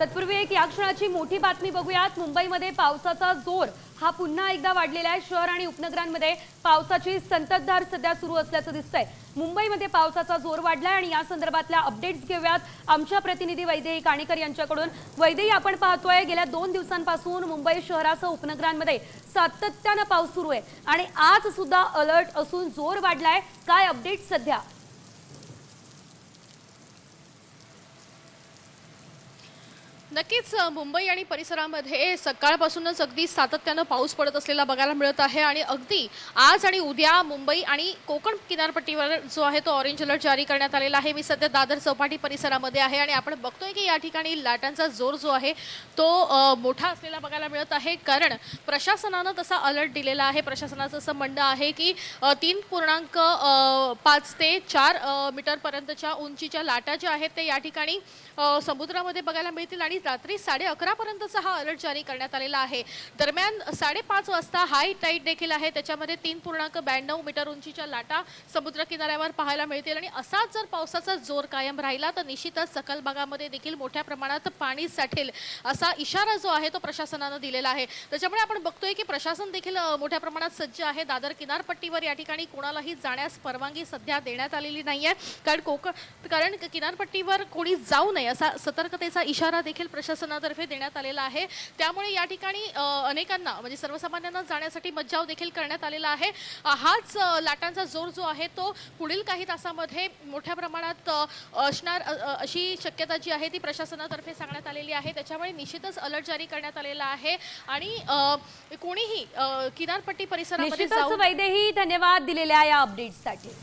तत्पूर्वी एक या क्षणाची मोठी बातमी बघूयात। मुंबईमध्ये पावसाचा जोर हा पुन्हा एकदा वाढलेला आहे। शहर आणि उपनगरांमध्ये पावसाची संततधार सध्या सुरू असल्याचं दिसतंय। मुंबईमध्ये पावसाचा जोर वाढलाय आणि या संदर्भातल्या अपडेट्स घेऊयात आमच्या प्रतिनिधी वैदेही काणेकर यांच्याकडून। वैदेही, आपण पाहतोय गेल्या 2 दिवसांपासून मुंबई शहरासह उपनगरांमध्ये सातत्यानं पाऊस सुरू आहे आणि आज सुद्धा अलर्ट असून जोर वाढलाय। काय अपडेट्स सध्या? नक्कीच मुंबई आणि परिसरामध्ये सकाळपासूनच अगदी सातत्यानं पाऊस पडत असलेला बघायला मिळत आहे आणि अगदी आज आणि उद्या मुंबई आणि कोकण किनारपट्टीवर जो आहे तो ऑरेंज अलर्ट जारी करण्यात आलेला आहे। मी सध्या दादर चौपाटी परिसरामध्ये आहे आणि आपण बघतोय की या ठिकाणी लाटांचा जोर जो आहे तो मोठा असलेला बघायला मिळत आहे, कारण प्रशासनानं तसा अलर्ट दिलेला आहे। प्रशासनाचं असं म्हणणं आहे की 3.5 ते 4 मीटरपर्यंतच्या उंचीच्या लाटा ज्या आहेत ते या ठिकाणी समुद्रामध्ये बघायला मिळतील आणि रात्री 11:30 पर्यंतचा हा अलर्ट जारी करण्यात आलेला आहे। दरम्यान 5:30 वाजता हाय टाईड देखील आहे, त्याच्यामध्ये 3.92 मीटर उंचीच्या लाटा समुद्र किनाऱ्यावर पाहायला मिळतील आणि असाच जर पावसाचा जोर कायम राहिला तर निश्चितच सकल भागामध्ये देखील मोठ्या प्रमाणात पाणी साठेल असा इशारा जो आहे तो प्रशासनानं दिलेला आहे। त्याच्यामुळे आपण बघतोय की प्रशासन देखील मोठ्या प्रमाणात सज्ज आहे। दादर किनारपट्टीवर या ठिकाणी कोणालाही जाण्यास परवानगी सध्या देण्यात आलेली नाहीये, कारण किनारपट्टीवर कोणी जाऊ नये असा सतर्कतेचा इशारा देखील प्रशासनातर्फे देण्यात आलेला आहे। त्यामुळे या ठिकाणी अनेकांना म्हणजे सर्वसामान्यांना जाण्यासाठी मज्जाव देखील करण्यात आलेला आहे। हाच लाटांचा जोर जो आहे तो पुढील काही तासामध्ये मोठ्या प्रमाणात असणार अशी शक्यता जी आहे ती प्रशासनातर्फे सांगण्यात आलेली आहे। त्याच्यामुळे निश्चितच अलर्ट जारी करण्यात आलेला आहे आणि कोणीही किनारपट्टी परिसरामध्ये निश्चितच वैदेही, धन्यवाद दिलेल्या या अपडेट्ससाठी।